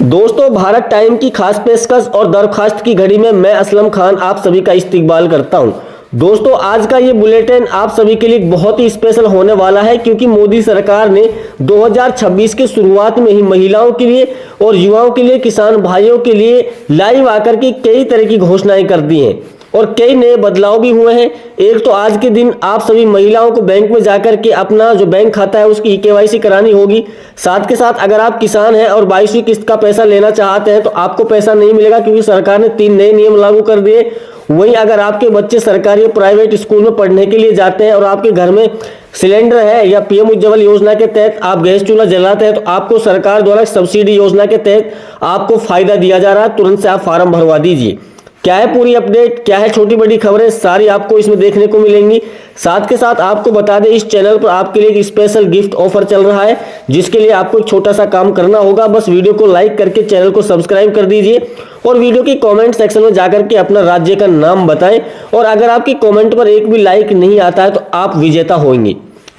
दोस्तों, भारत टाइम की खास पेशकश और दरख्वास्त की घड़ी में मैं असलम खान आप सभी का इस्तकबाल करता हूं। दोस्तों, आज का ये बुलेटिन आप सभी के लिए बहुत ही स्पेशल होने वाला है, क्योंकि मोदी सरकार ने 2026 के शुरुआत में ही महिलाओं के लिए और युवाओं के लिए, किसान भाइयों के लिए लाइव आकर के कई तरह की घोषणाएं कर दी हैं और कई नए बदलाव भी हुए हैं। एक तो आज के दिन आप सभी महिलाओं को बैंक में जाकर के अपना जो बैंक खाता है उसकी KYC करानी होगी। साथ के साथ अगर आप किसान हैं और 22वीं किस्त का पैसा लेना चाहते हैं तो आपको पैसा नहीं मिलेगा, क्योंकि सरकार ने 3 नए नियम लागू कर दिए। वहीं अगर आपके बच्चे सरकारी और प्राइवेट स्कूल में पढ़ने के लिए जाते हैं और आपके घर में सिलेंडर है या PM उज्ज्वल योजना के तहत आप गैस चूल्हा जलाते हैं तो आपको सरकार द्वारा सब्सिडी योजना के तहत आपको फायदा दिया जा रहा है। तुरंत से आप फार्म भरवा दीजिए। क्या है पूरी अपडेट, क्या है छोटी बड़ी खबरें, सारी आपको इसमें देखने को मिलेंगी। साथ के साथ आपको बता दें, इस चैनल पर आपके लिए एक स्पेशल गिफ्ट ऑफर चल रहा है, जिसके लिए आपको एक छोटा सा काम करना होगा। बस वीडियो को लाइक करके चैनल को सब्सक्राइब कर दीजिए और वीडियो के कमेंट सेक्शन में जाकर के अपना राज्य का नाम बताएं। और अगर आपके कमेंट पर एक भी लाइक नहीं आता है तो आप विजेता होंगे।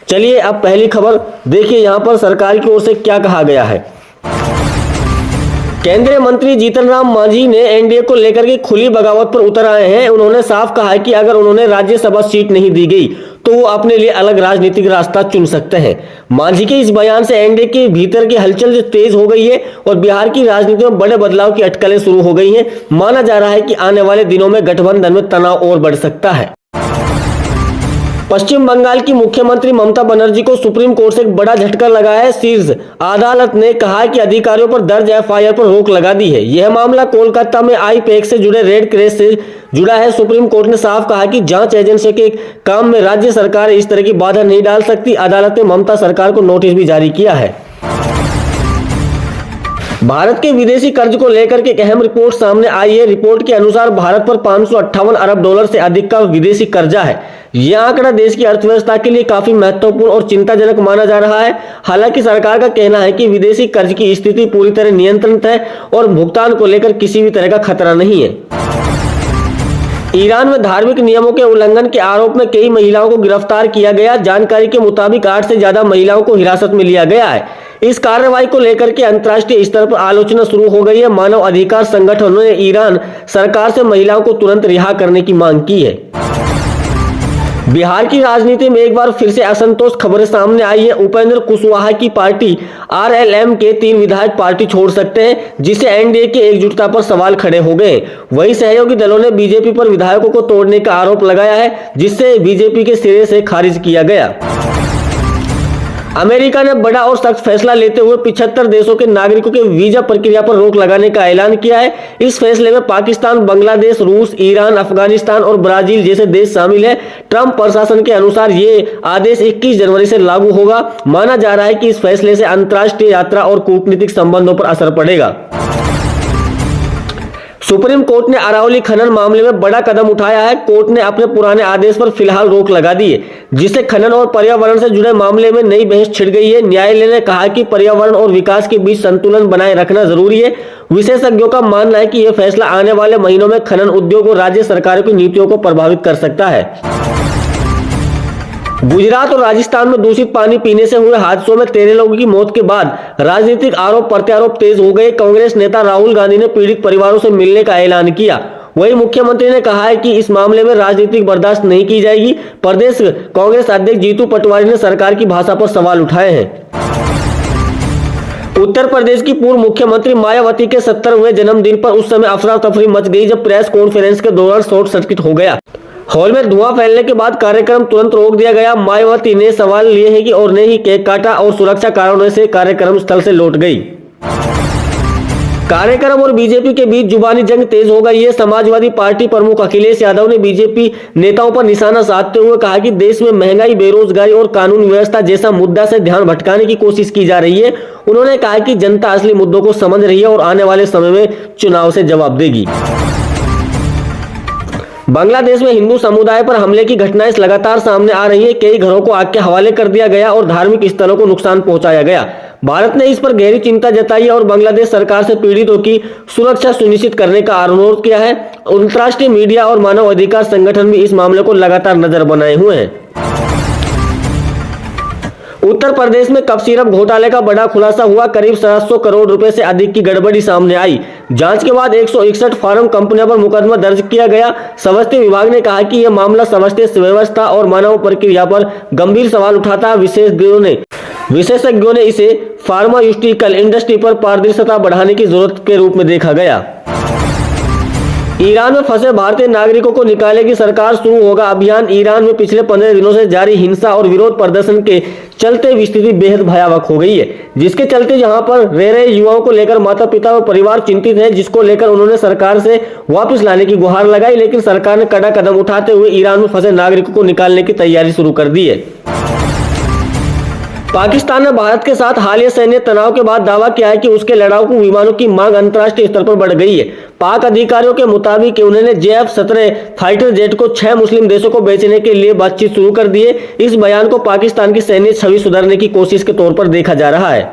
चलिए अब पहली खबर देखिए, यहाँ पर सरकार की ओर से क्या कहा गया है। केंद्रीय मंत्री जीतन राम मांझी ने NDA को लेकर के खुली बगावत पर उतर आए हैं। उन्होंने साफ कहा है कि अगर उन्होंने राज्यसभा सीट नहीं दी गई तो वो अपने लिए अलग राजनीतिक रास्ता चुन सकते हैं। मांझी के इस बयान से NDA के भीतर की हलचल जो तेज हो गई है और बिहार की राजनीति में बड़े बदलाव की अटकलें शुरू हो गई हैं। माना जा रहा है कि आने वाले दिनों में गठबंधन में तनाव और बढ़ सकता है। पश्चिम बंगाल की मुख्यमंत्री ममता बनर्जी को सुप्रीम कोर्ट से एक बड़ा झटका लगा है। शीर्ष अदालत ने कहा है कि अधिकारियों पर दर्ज FIR पर रोक लगा दी है। यह मामला कोलकाता में आई पैक्स से जुड़े रेड क्रेस से जुड़ा है। सुप्रीम कोर्ट ने साफ कहा कि जांच एजेंसी के काम में राज्य सरकार इस तरह की बाधा नहीं डाल सकती। अदालत ने ममता सरकार को नोटिस भी जारी किया है। भारत के विदेशी कर्ज को लेकर के एक अहम रिपोर्ट सामने आई है। रिपोर्ट के अनुसार भारत पर 558 अरब डॉलर से अधिक का विदेशी कर्जा है। यह आंकड़ा देश की अर्थव्यवस्था के लिए काफी महत्वपूर्ण और चिंताजनक माना जा रहा है। हालांकि सरकार का कहना है कि विदेशी कर्ज की स्थिति पूरी तरह नियंत्रित है और भुगतान को लेकर किसी भी तरह का खतरा नहीं है। ईरान में धार्मिक नियमों के उल्लंघन के आरोप में कई महिलाओं को गिरफ्तार किया गया। जानकारी के मुताबिक 8 से ज्यादा महिलाओं को हिरासत में लिया गया है। इस कार्रवाई को लेकर के अंतर्राष्ट्रीय स्तर पर आलोचना शुरू हो गई है। मानव अधिकार संगठनों ने ईरान सरकार से महिलाओं को तुरंत रिहा करने की मांग की है। बिहार की राजनीति में एक बार फिर से असंतोष खबरें सामने आई है। उपेंद्र कुशवाहा की पार्टी RLM के 3 विधायक पार्टी छोड़ सकते हैं, जिससे NDA की एकजुटता पर सवाल खड़े हो गए। वहीं सहयोगी दलों ने BJP पर विधायकों को तोड़ने का आरोप लगाया है, जिससे BJP के सिरे से खारिज किया गया। अमेरिका ने बड़ा और सख्त फैसला लेते हुए 75 देशों के नागरिकों के वीजा प्रक्रिया पर रोक लगाने का ऐलान किया है। इस फैसले में पाकिस्तान, बांग्लादेश, रूस, ईरान, अफगानिस्तान और ब्राजील जैसे देश शामिल है। ट्रंप प्रशासन के अनुसार ये आदेश 21 जनवरी से लागू होगा। माना जा रहा है कि इस फैसले से अंतर्राष्ट्रीय यात्रा और कूटनीतिक संबंधों पर असर पड़ेगा। सुप्रीम कोर्ट ने अरावली खनन मामले में बड़ा कदम उठाया है। कोर्ट ने अपने पुराने आदेश पर फिलहाल रोक लगा दी है, जिससे खनन और पर्यावरण से जुड़े मामले में नई बहस छिड़ गई है। न्यायालय ने कहा कि पर्यावरण और विकास के बीच संतुलन बनाए रखना जरूरी है। विशेषज्ञों का मानना है कि यह फैसला आने वाले महीनों में खनन उद्योग और राज्य सरकारों की नीतियों को प्रभावित कर सकता है। गुजरात और राजस्थान में दूषित पानी पीने से हुए हादसों में 13 लोगों की मौत के बाद राजनीतिक आरोप प्रत्यारोप तेज हो गए। कांग्रेस नेता राहुल गांधी ने पीड़ित परिवारों से मिलने का ऐलान किया। वहीं मुख्यमंत्री ने कहा है कि इस मामले में राजनीतिक बर्दाश्त नहीं की जाएगी। प्रदेश कांग्रेस अध्यक्ष जीतू पटवारी ने सरकार की भाषा पर सवाल उठाए हैं। उत्तर प्रदेश की पूर्व मुख्यमंत्री मायावती के 70वें जन्मदिन पर उस समय अफरा तफरी मच गई, जब प्रेस कॉन्फ्रेंस के दौरान शॉर्ट सर्किट हो गया। हॉल में धुआं फैलने के बाद कार्यक्रम तुरंत रोक दिया गया। मायावती ने सवाल लिए हैं कि और ने ही केक काटा और सुरक्षा कारणों से कार्यक्रम स्थल से लौट गई। कार्यक्रम और BJP के बीच जुबानी जंग तेज हो गई है। समाजवादी पार्टी प्रमुख अखिलेश यादव ने BJP नेताओं पर निशाना साधते हुए कहा कि देश में महंगाई, बेरोजगारी और कानून व्यवस्था जैसा मुद्दा से ध्यान भटकाने की कोशिश की जा रही है। उन्होंने कहा कि जनता असली मुद्दों को समझ रही है और आने वाले समय में चुनाव से जवाब देगी। बांग्लादेश में हिंदू समुदाय पर हमले की घटनाएं लगातार सामने आ रही है। कई घरों को आग के हवाले कर दिया गया और धार्मिक स्थलों को नुकसान पहुंचाया गया। भारत ने इस पर गहरी चिंता जताई और बांग्लादेश सरकार से पीड़ितों की सुरक्षा सुनिश्चित करने का अनुरोध किया है। अंतर्राष्ट्रीय मीडिया और मानव अधिकार संगठन भी इस मामले को लगातार नजर बनाए हुए हैं। उत्तर प्रदेश में कप सिरप घोटाले का बड़ा खुलासा हुआ। करीब 700 करोड़ रुपए से अधिक की गड़बड़ी सामने आई। जांच के बाद 161 फार्म कंपनियों पर मुकदमा दर्ज किया गया। स्वास्थ्य विभाग ने कहा कि यह मामला स्वास्थ्य व्यवस्था और मानव प्रक्रिया पर गंभीर सवाल उठाता है। विशेषज्ञों ने इसे फार्मास्यूटिकल इंडस्ट्री पर पारदर्शिता बढ़ाने की जरूरत के रूप में देखा गया। ईरान में फंसे भारतीय नागरिकों को निकालेगी सरकार, शुरू होगा अभियान। ईरान में पिछले 15 दिनों से जारी हिंसा और विरोध प्रदर्शन के चलते स्थिति बेहद भयावह हो गई है, जिसके चलते यहां पर रह रहे युवाओं को लेकर माता पिता और परिवार चिंतित है, जिसको लेकर उन्होंने सरकार से वापस लाने की गुहार लगाई। लेकिन सरकार ने कड़ा कदम उठाते हुए ईरान में फंसे नागरिकों को निकालने की तैयारी शुरू कर दी है। पाकिस्तान ने भारत के साथ हालिया सैन्य तनाव के बाद दावा किया है कि उसके लड़ाकू विमानों की मांग अंतर्राष्ट्रीय स्तर पर बढ़ गई है। पाक अधिकारियों के मुताबिक उन्होंने JF-17 फाइटर जेट को 6 मुस्लिम देशों को बेचने के लिए बातचीत शुरू कर दी है। इस बयान को पाकिस्तान की सैन्य छवि सुधारने की कोशिश के तौर पर देखा जा रहा है।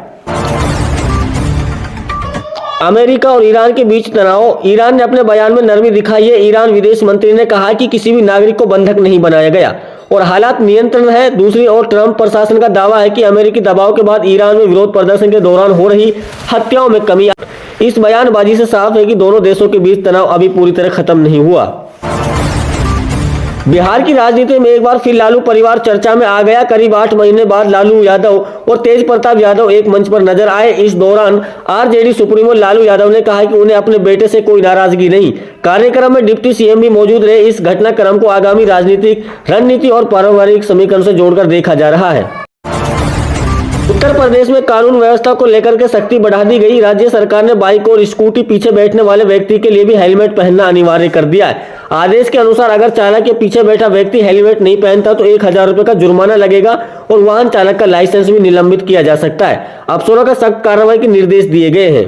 अमेरिका और ईरान के बीच तनाव। ईरान ने अपने बयान में नरमी दिखाई है। ईरान विदेश मंत्री ने कहा कि किसी भी नागरिक को बंधक नहीं बनाया गया और हालात नियंत्रण है। दूसरी ओर ट्रंप प्रशासन का दावा है कि अमेरिकी दबाव के बाद ईरान में विरोध प्रदर्शन के दौरान हो रही हत्याओं में कमी। इस बयानबाजी से साफ है कि दोनों देशों के बीच तनाव अभी पूरी तरह खत्म नहीं हुआ। बिहार की राजनीति में एक बार फिर लालू परिवार चर्चा में आ गया। करीब 8 महीने बाद लालू यादव और तेज प्रताप यादव एक मंच पर नजर आए। इस दौरान आरजेडी सुप्रीमो लालू यादव ने कहा कि उन्हें अपने बेटे से कोई नाराजगी नहीं। कार्यक्रम में डिप्टी सीएम भी मौजूद रहे। इस घटनाक्रम को आगामी राजनीतिक रणनीति और पारिवारिक समीकरण से जोड़कर देखा जा रहा है। उत्तर प्रदेश में कानून व्यवस्था को लेकर के सख्ती बढ़ा दी गई। राज्य सरकार ने बाइक और स्कूटी पीछे बैठने वाले व्यक्ति के लिए भी हेलमेट पहनना अनिवार्य कर दिया है। आदेश के अनुसार अगर चालक के पीछे बैठा व्यक्ति हेलमेट नहीं पहनता तो 1000 रुपए का जुर्माना लगेगा और वाहन चालक का लाइसेंस भी निलंबित किया जा सकता है। अफसरों का सख्त कार्रवाई के निर्देश दिए गए हैं।